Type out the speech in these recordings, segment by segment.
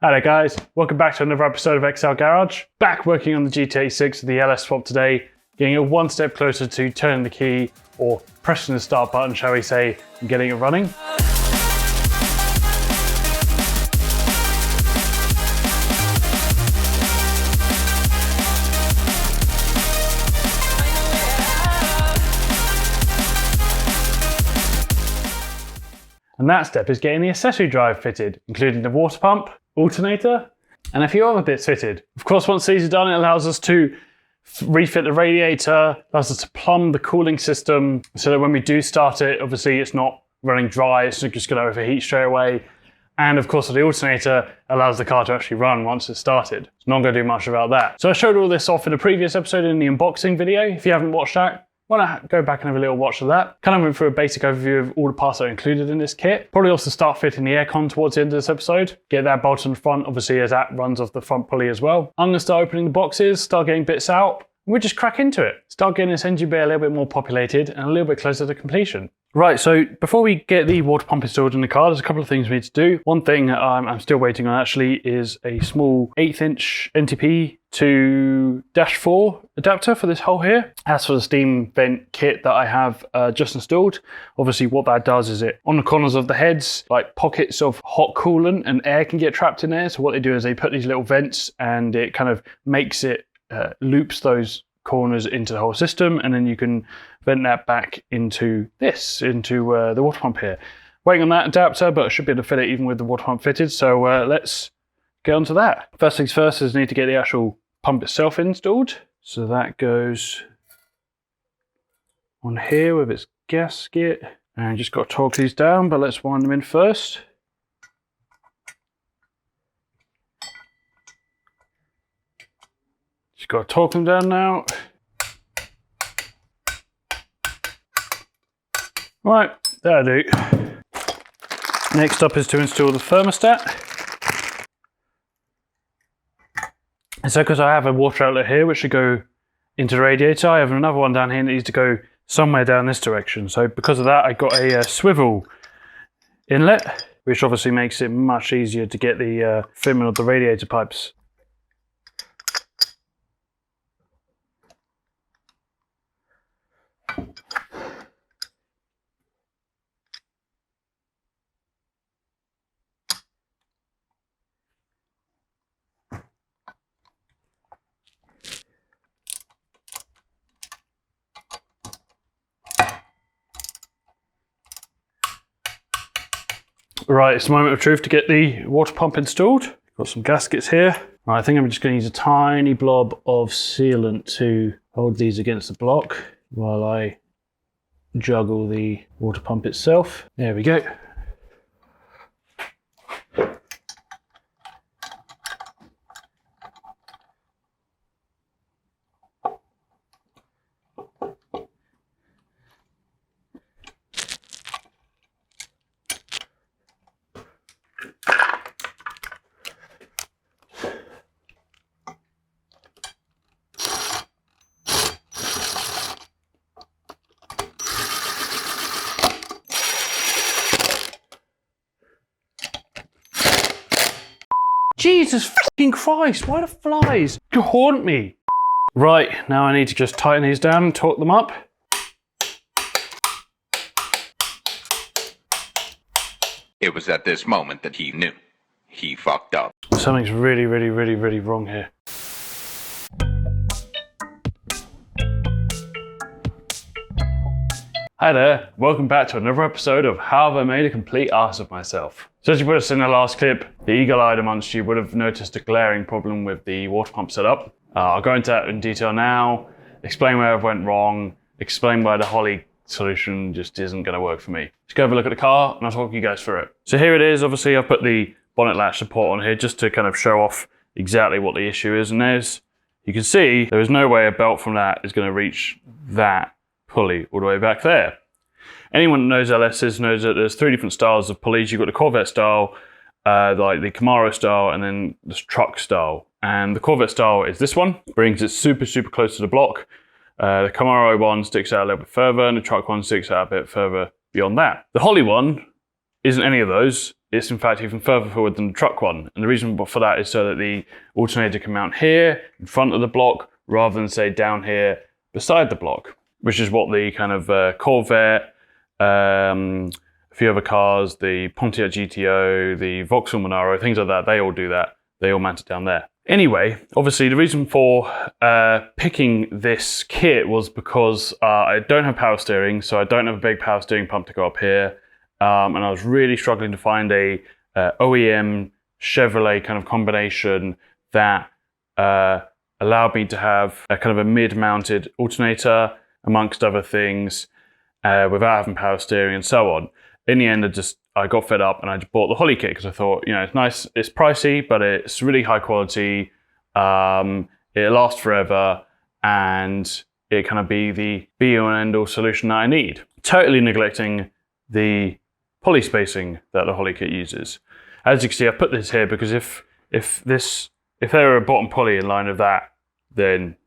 Hi there guys, welcome back to another episode of XL Garage. Back working on the GT86 the LS Swap today, getting it one step closer to turning the key or pressing the start button, shall we say, and getting it running. And that step is getting the accessory drive fitted, including the water pump, alternator, and a few other bits fitted. Of course, once these are done, it allows us to refit the radiator, allows us to plumb the cooling system, so that when we do start it, obviously it's not running dry, it's not just going to overheat straight away. And of course, the alternator allows the car to actually run once it's started. It's not going to do much about that. So I showed all this off in a previous episode in the unboxing video. If you haven't watched that, why not go back and have a little watch of that. Kind of went through a basic overview of all the parts that are included in this kit. Probably also start fitting the aircon towards the end of this episode. Get that bolted on the front, obviously, as that runs off the front pulley as well. I'm going to start opening the boxes, start getting bits out. We'll just crack into it. Start getting this engine bay a little bit more populated and a little bit closer to completion. Right, so before we get the water pump installed in the car, there's a couple of things we need to do. One thing I'm still waiting on actually is a small 1/8" NTP to -4 adapter for this hole here. As for the steam vent kit that I have just installed, obviously what that does is it, on the corners of the heads, like pockets of hot coolant and air can get trapped in there. So what they do is they put these little vents and it kind of makes it, loops those corners into the whole system, and then you can vent that back into this, into the water pump here. Waiting on that adapter, but I should be able to fit it even with the water pump fitted, so let's get on to that. First things first is I need to get the actual pump itself installed. So that goes on here with its gasket, and just got to torque these down, but let's wind them in first. Just got to torque them down now. Right, that'll do. Next up is to install the thermostat. And so because I have a water outlet here which should go into the radiator, I have another one down here that needs to go somewhere down this direction. So because of that, I got a swivel inlet, which obviously makes it much easier to get the fitment of the radiator pipes. Right, it's the moment of truth to get the water pump installed. Got some gaskets here. Right, I think I'm just going to use a tiny blob of sealant to hold these against the block while I juggle the water pump itself. There we go. Jesus fucking Christ, why the flies? You haunt me. Right, now I need to just tighten these down and torque them up. It was at this moment that he knew. He fucked up. Something's really wrong here. Hi there, welcome back to another episode of How Have I Made a Complete Ass of Myself. So as you would have seen in the last clip, the eagle-eyed amongst you would have noticed a glaring problem with the water pump setup. I'll go into that in detail now, explain where I went wrong, explain why the Holley solution just isn't going to work for me. Let's go have a look at the car and I'll talk you guys through it. So here it is. Obviously I've put the bonnet latch support on here just to kind of show off exactly what the issue is, and you can see there is no way a belt from that is going to reach that pulley all the way back there. Anyone that knows LSs knows that there's 3 different styles of pulleys. You've got the Corvette style, like the Camaro style, and then the truck style. And the Corvette style is this one, brings it super close to the block. The Camaro one sticks out a little bit further, and the truck one sticks out a bit further beyond that. The Holley one isn't any of those. it's in fact even further forward than the truck one. And the reason for that is so that the alternator can mount here in front of the block rather than say down here beside the block, which is what the kind of Corvette, a few other cars, the Pontiac GTO, the Vauxhall Monaro, things like that, they all do that. They all mount it down there. Anyway, obviously the reason for picking this kit was because I don't have power steering, so I don't have a big power steering pump to go up here. And I was really struggling to find a OEM Chevrolet kind of combination that allowed me to have a kind of a mid-mounted alternator, amongst other things, without having power steering and so on. In the end, I got fed up and I just bought the Holley kit because I thought, you know, it's nice, it's pricey, but it's really high quality. It lasts forever, and it kind of be the be-all and end-all solution that I need. Totally neglecting the poly spacing that the Holley kit uses. As you can see, I've put this here because if there were a bottom poly in line of that, then,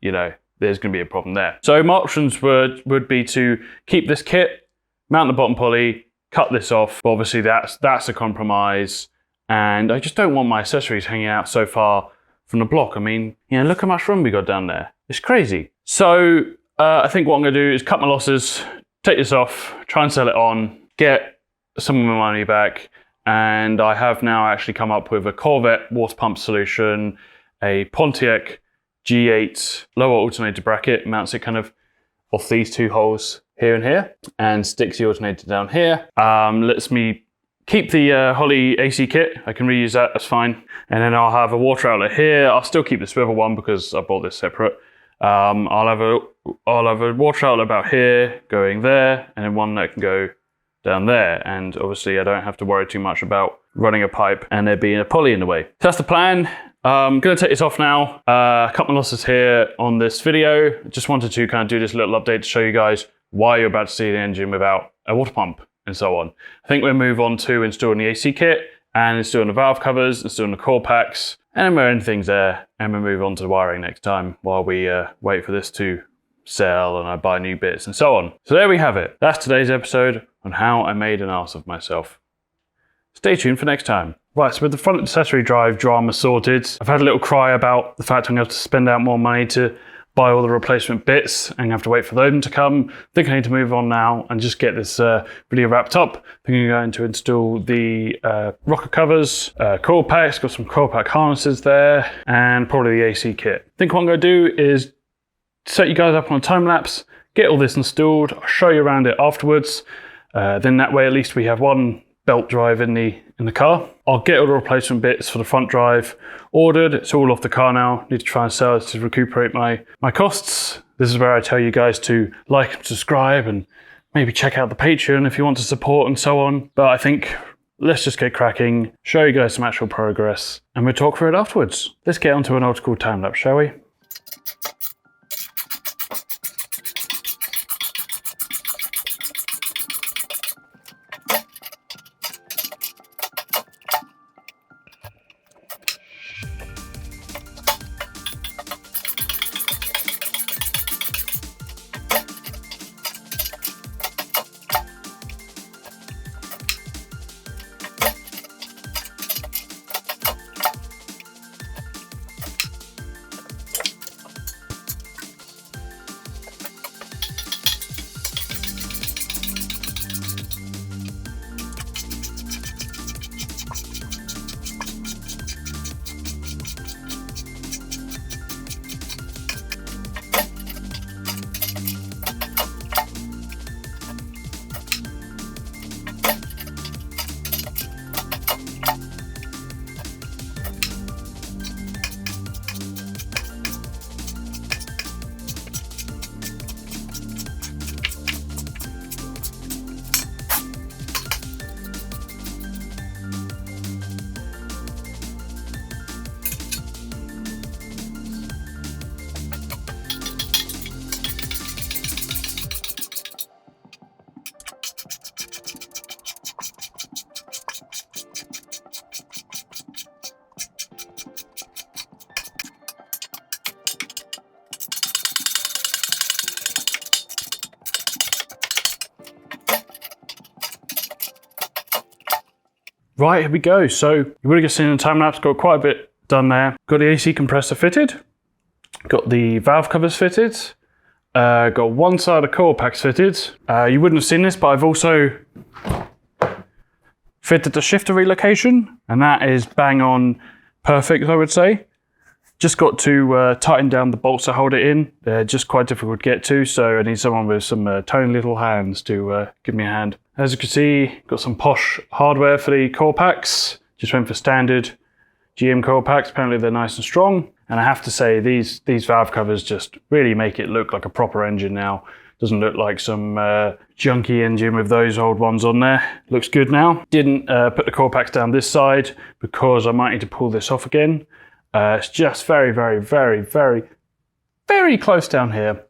you know, there's going to be a problem there. So my options would be to keep this kit, mount the bottom poly, cut this off. But obviously that's a compromise, and I just don't want my accessories hanging out so far from the block. I mean, you know, look how much room we got down there. It's crazy. So I think what I'm going to do is cut my losses, take this off, try and sell it on, get some of my money back. And I have now actually come up with a Corvette water pump solution, a Pontiac G8 lower alternator bracket, mounts it kind of off these two holes here and here, and sticks the alternator down here. Lets me keep the Holley AC kit. I can reuse that, that's fine. And then I'll have a water outlet here. I'll still keep the swivel one because I bought this separate. I'll have a water outlet about here, going there, and then one that can go down there. And obviously I don't have to worry too much about running a pipe and there being a poly in the way. So that's the plan. I'm going to take this off now. Cut my losses here on this video. Just wanted to kind of do this little update to show you guys why you're about to see the engine without a water pump and so on. I think we'll move on to installing the AC kit and installing the valve covers, installing the core packs, and then we'll end things there, and we'll move on to the wiring next time while we wait for this to sell and I buy new bits and so on. So there we have it. That's today's episode on how I made an ass of myself. Stay tuned for next time. Right, so with the front accessory drive drama sorted, I've had a little cry about the fact I'm going to have to spend out more money to buy all the replacement bits and have to wait for them to come. I think I need to move on now and just get this video wrapped up. I think I'm going to install the rocker covers, coil packs, got some coil pack harnesses there, and probably the AC kit. I think what I'm going to do is set you guys up on a time lapse, get all this installed, I'll show you around it afterwards. Then that way at least we have one belt drive in the car. I'll get all the replacement bits for the front drive ordered. It's all off the car now. Need to try and sell it to recuperate my costs. This is where I tell you guys to like and subscribe and maybe check out the Patreon if you want to support and so on. But I think let's just get cracking, show you guys some actual progress, and we'll talk through it afterwards. Let's get onto an old school time lapse, shall we? Right, here we go. So you would have just seen in the time lapse, got quite a bit done there. Got the AC compressor fitted, got the valve covers fitted, got one side of coil packs fitted. You wouldn't have seen this, but I've also fitted the shifter relocation, and that is bang on perfect, I would say. Just got to tighten down the bolts to hold it in. They're just quite difficult to get to, so I need someone with some tiny little hands to give me a hand. As you can see, got some posh hardware for the coil packs. Just went for standard GM coil packs. Apparently they're nice and strong. And I have to say, these valve covers just really make it look like a proper engine now. Doesn't look like some junky engine with those old ones on there. Looks good now. Didn't put the coil packs down this side because I might need to pull this off again. It's just very, very, very, very, very close down here,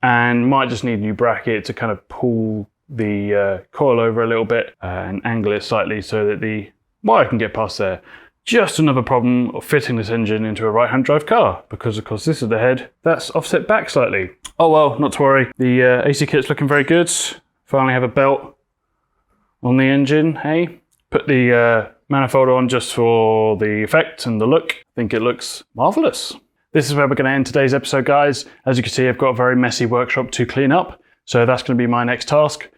and might just need a new bracket to kind of pull the coil over a little bit and angle it slightly so that the wire can get past there. Just another problem of fitting this engine into a right-hand drive car, because of course this is the head that's offset back slightly. Oh well, not to worry. The AC kit's looking very good. Finally have a belt on the engine, hey? Put the manifold on just for the effect and the look. I think it looks marvelous. This is where we're going to end today's episode, guys. As you can see, I've got a very messy workshop to clean up, so that's going to be my next task.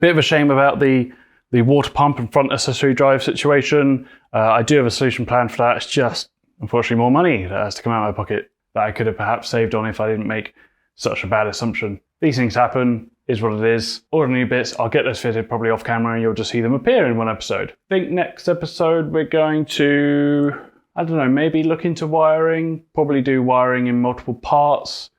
Bit of a shame about the water pump and front accessory drive situation. I do have a solution plan for that. It's just, unfortunately, more money that has to come out of my pocket that I could have perhaps saved on if I didn't make such a bad assumption. These things happen, is what it is. Order new bits, I'll get those fitted probably off camera and you'll just see them appear in one episode. I think next episode we're going to, I don't know, maybe look into wiring, probably do wiring in multiple parts.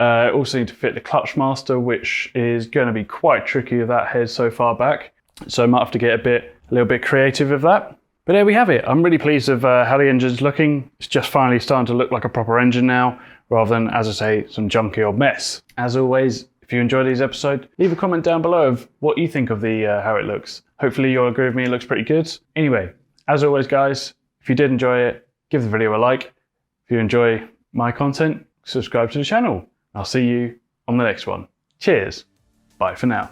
Also need to fit the clutch master, which is going to be quite tricky with that head so far back. So I might have to get a little bit creative with that. But there we have it. I'm really pleased with how the engine's looking. It's just finally starting to look like a proper engine now, rather than, as I say, some junky old mess. As always, if you enjoyed these episodes, leave a comment down below of what you think of how it looks. Hopefully you'll agree with me, it looks pretty good. Anyway, as always guys, if you did enjoy it, give the video a like. If you enjoy my content, subscribe to the channel. I'll see you on the next one. Cheers. Bye for now.